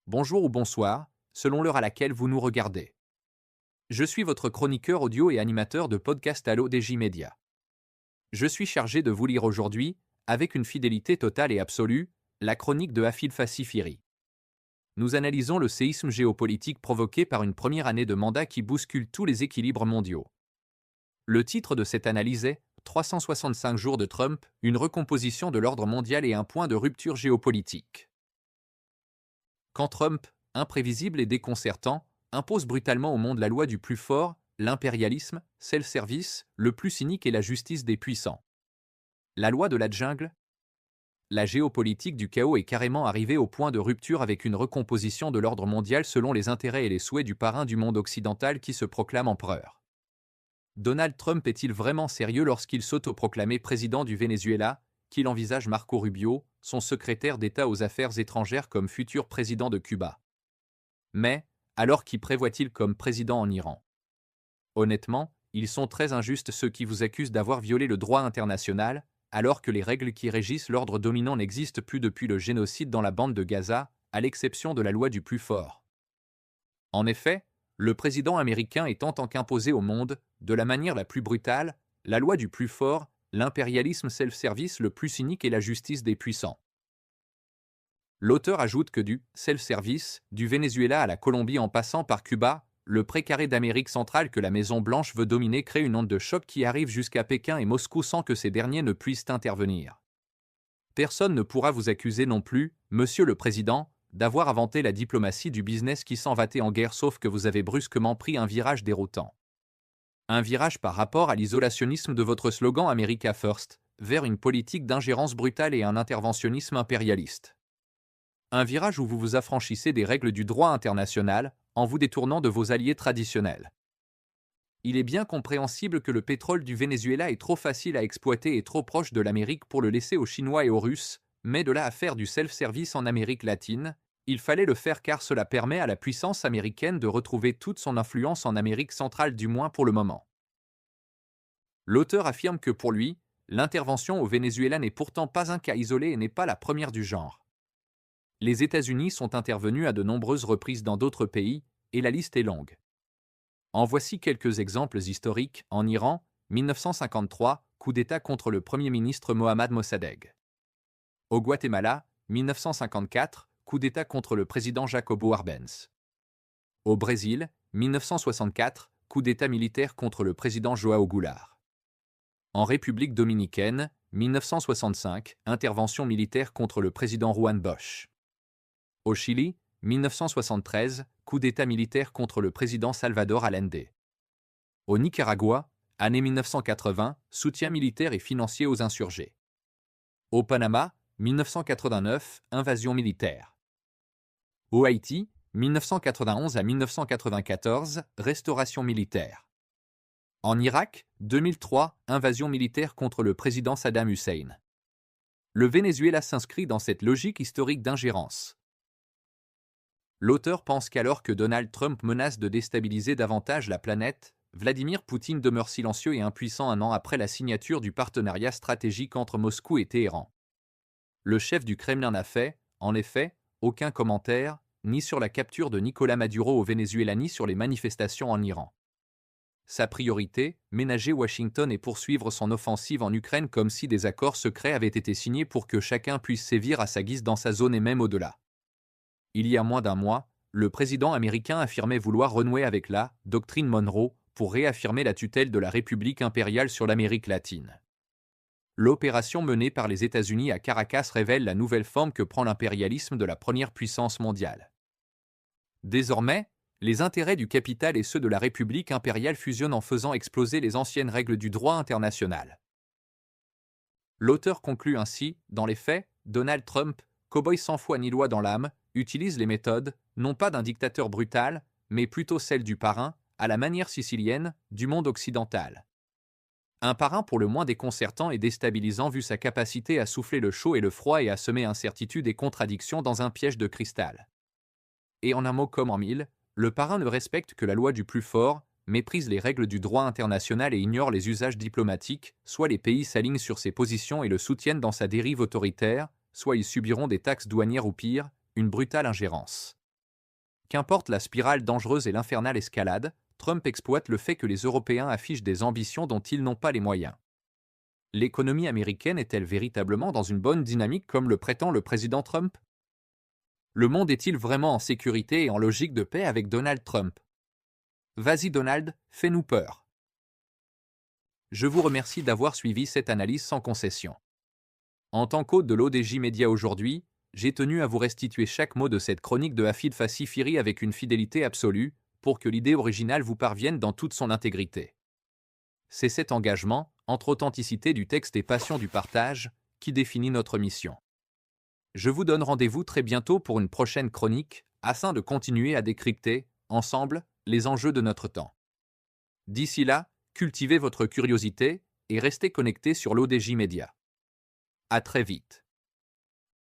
bonjour ou bonsoir, selon l'heure à laquelle vous nous regardez. Je suis votre chroniqueur audio et animateur de podcast Allo DJ Media. Je suis chargé de vous lire aujourd'hui, avec une fidélité totale et absolue, la chronique de Hafid Fassifiri. Nous analysons le séisme géopolitique provoqué par une première année de mandat qui bouscule tous les équilibres mondiaux. Le titre de cette analyse est 365 jours de Trump, une recomposition de l'ordre mondial et un point de rupture géopolitique. Quand Trump, imprévisible et déconcertant, impose brutalement au monde la loi du plus fort, l'impérialisme, self-service, le plus cynique et la justice des puissants. La loi de la jungle? La géopolitique du chaos est carrément arrivée au point de rupture avec une recomposition de l'ordre mondial selon les intérêts et les souhaits du parrain du monde occidental qui se proclame empereur. Donald Trump est-il vraiment sérieux lorsqu'il s'autoproclamait président du Venezuela, qu'il envisage Marco Rubio, son secrétaire d'État aux Affaires étrangères comme futur président de Cuba? Mais, alors qui prévoit-il comme président en Iran? Honnêtement, ils sont très injustes ceux qui vous accusent d'avoir violé le droit international, alors que les règles qui régissent l'ordre dominant n'existent plus depuis le génocide dans la bande de Gaza, à l'exception de la loi du plus fort. En effet, le président américain est en tant qu'imposé au monde, de la manière la plus brutale, la loi du plus fort, l'impérialisme self-service le plus cynique et la justice des puissants. L'auteur ajoute que du self-service, du Venezuela à la Colombie en passant par Cuba, le précaré d'Amérique centrale que la Maison-Blanche veut dominer crée une onde de choc qui arrive jusqu'à Pékin et Moscou sans que ces derniers ne puissent intervenir. Personne ne pourra vous accuser non plus, Monsieur le Président, d'avoir inventé la diplomatie du business qui s'en battait en guerre sauf que vous avez brusquement pris un virage déroutant. Un virage par rapport à l'isolationnisme de votre slogan America First, vers une politique d'ingérence brutale et un interventionnisme impérialiste. Un virage où vous vous affranchissez des règles du droit international, en vous détournant de vos alliés traditionnels. Il est bien compréhensible que le pétrole du Venezuela est trop facile à exploiter et trop proche de l'Amérique pour le laisser aux Chinois et aux Russes, mais de là à faire du self-service en Amérique latine, il fallait le faire car cela permet à la puissance américaine de retrouver toute son influence en Amérique centrale du moins pour le moment. L'auteur affirme que pour lui, l'intervention au Venezuela n'est pourtant pas un cas isolé et n'est pas la première du genre. Les États-Unis sont intervenus à de nombreuses reprises dans d'autres pays, et la liste est longue. En voici quelques exemples historiques. En Iran, 1953, coup d'État contre le Premier ministre Mohammad Mossadegh. Au Guatemala, 1954, coup d'État contre le président Jacobo Arbenz. Au Brésil, 1964, coup d'État militaire contre le président João Goulart. En République dominicaine, 1965, intervention militaire contre le président Juan Bosch. Au Chili, 1973, coup d'État militaire contre le président Salvador Allende. Au Nicaragua, année 1980, soutien militaire et financier aux insurgés. Au Panama, 1989, invasion militaire. Au Haïti, 1991 à 1994, restauration militaire. En Irak, 2003, invasion militaire contre le président Saddam Hussein. Le Venezuela s'inscrit dans cette logique historique d'ingérence. L'auteur pense qu'alors que Donald Trump menace de déstabiliser davantage la planète, Vladimir Poutine demeure silencieux et impuissant un an après la signature du partenariat stratégique entre Moscou et Téhéran. Le chef du Kremlin n'a fait, en effet, aucun commentaire, ni sur la capture de Nicolás Maduro au Venezuela ni sur les manifestations en Iran. Sa priorité, ménager Washington et poursuivre son offensive en Ukraine comme si des accords secrets avaient été signés pour que chacun puisse sévir à sa guise dans sa zone et même au-delà. Il y a moins d'un mois, le président américain affirmait vouloir renouer avec la « doctrine Monroe » pour réaffirmer la tutelle de la République impériale sur l'Amérique latine. L'opération menée par les États-Unis à Caracas révèle la nouvelle forme que prend l'impérialisme de la première puissance mondiale. Désormais, les intérêts du capital et ceux de la République impériale fusionnent en faisant exploser les anciennes règles du droit international. L'auteur conclut ainsi, dans les faits, Donald Trump, cow-boy sans foi ni loi dans l'âme, utilise les méthodes, non pas d'un dictateur brutal, mais plutôt celles du parrain, à la manière sicilienne, du monde occidental. Un parrain pour le moins déconcertant et déstabilisant vu sa capacité à souffler le chaud et le froid et à semer incertitude et contradiction dans un piège de cristal. Et en un mot comme en mille, le parrain ne respecte que la loi du plus fort, méprise les règles du droit international et ignore les usages diplomatiques, soit les pays s'alignent sur ses positions et le soutiennent dans sa dérive autoritaire, soit ils subiront des taxes douanières ou pire, une brutale ingérence. Qu'importe la spirale dangereuse et l'infernale escalade, Trump exploite le fait que les Européens affichent des ambitions dont ils n'ont pas les moyens. L'économie américaine est-elle véritablement dans une bonne dynamique comme le prétend le président Trump? Le monde est-il vraiment en sécurité et en logique de paix avec Donald Trump? Vas-y Donald, fais-nous peur. Je vous remercie d'avoir suivi cette analyse sans concession. En tant qu'hôte de l'ODJ Média aujourd'hui, j'ai tenu à vous restituer chaque mot de cette chronique de Hafid Fassi Firi avec une fidélité absolue, pour que l'idée originale vous parvienne dans toute son intégrité. C'est cet engagement, entre authenticité du texte et passion du partage, qui définit notre mission. Je vous donne rendez-vous très bientôt pour une prochaine chronique, afin de continuer à décrypter, ensemble, les enjeux de notre temps. D'ici là, cultivez votre curiosité et restez connectés sur l'ODJ Média. À très vite.